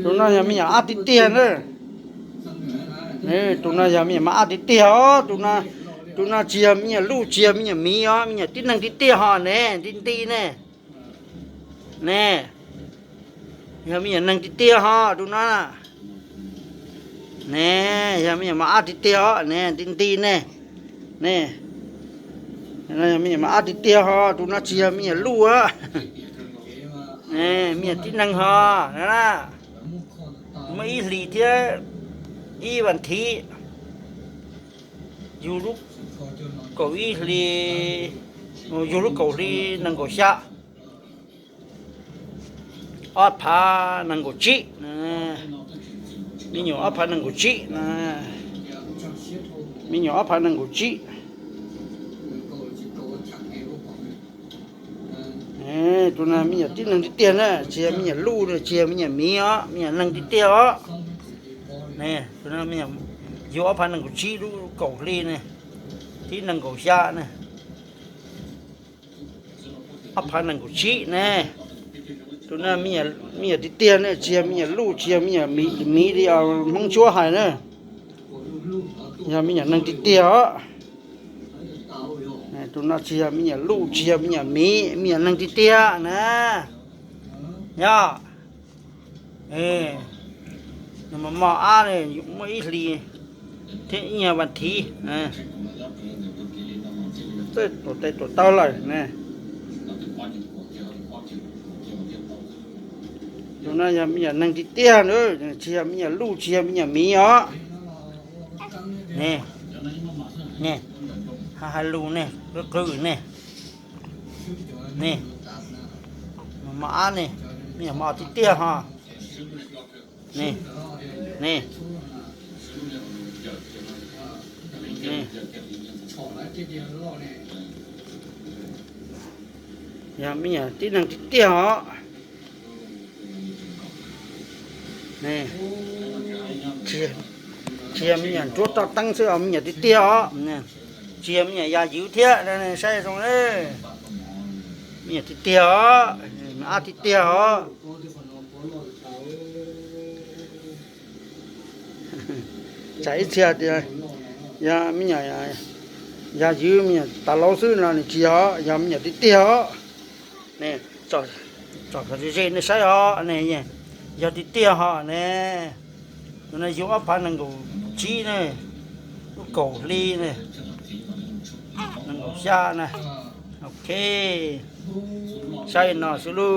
ตรงนั้นยังมีอาทิตย์เตี้ยเลยนี่ตรงนั้นยังมีมาอาทิตย์เตี้ยอ๋อตรงนั้นเจียมีลูกเจียมีอ๋อมีที่นั่งที่เตี้ยห่อแน่ที่ตีแน่แน่ยังมีนั่งที่เตี้ยห่อตรงนั้นแน่ยังมีมาอาทิตย์เตี้ยอ๋อแน่ที่ตีแน่แน่ยังมีมาอาทิตย์เตี้ยห่อตรงนั้นเจียมีลูกอ่ะมีที่นั่งห่อนะไม่หลีเที่ยอีวันที่อยู่ลูกเกาหลีอยู่ลูกเกาหลีนั่งก็ชะอดพานั่งก็จีนะมีอยู่อดพานั่งก็จีนะมีอยู่อดพานั่งก็จีตัวนั้นมีที่นั่งที่เตี้ยนะเชียมีลูกเลยเชียมีมีอ๋อมีนั่งที่เตี้ยอ๋อเนี่ยตัวนั้นมีอยู่อดพานั่งก็จีลูกเกาหลีเนี่ยที่นั่งก็ชะเนี่ยอดพานั่งก็จีเนี่ยตัวนั้นมีที่เตี้ยเนี่ยเชียมีลูกเชียมีที่เอามังชัวหายเนี่ยยังมีนั่งที่เตี้ยอ๋อตัวนั้นเชียมีลูกเชียมีนั่งที่เตี้ยนะย่านี่มันมาเนี่ยไม่หลีที่เนี่ยวันที่นะตัวเต้าเลยนะตัวนั้นยังมีนั่งที่เตี้ยเลยเชียมีลูกเชียมีอ๋อนี่ฮาลูเนี่ยก็คือนี่มาเนี่ยมีมาที่เตี้ยฮะนี่ยังมีที่นั่งที่เตี้ยฮะนี่เชียมีจุดตั้งเสื้อมีที่เตี้ยฮะเนี่ยเชียมียาจิ๋วเตี้ยนั่นใช่ตรงนี้มีที่เตี้ยฮะอาที่เตี้ยฮะใจเสียเดียยามียาจิ๋วมีตา老师那里จีฮะยามีที่เตี้ยฮะเนี่ยจอดเขาจะนี่ใช่ฮะเนี่ยยาที่เตี้ยฮะเนี่ยตัวนั้นอยู่อัพพันนั่งกูจีเนี่ยลูกเกาหลีเนี่ยนั่งกูชานะโอเคใช่น่ะสุลู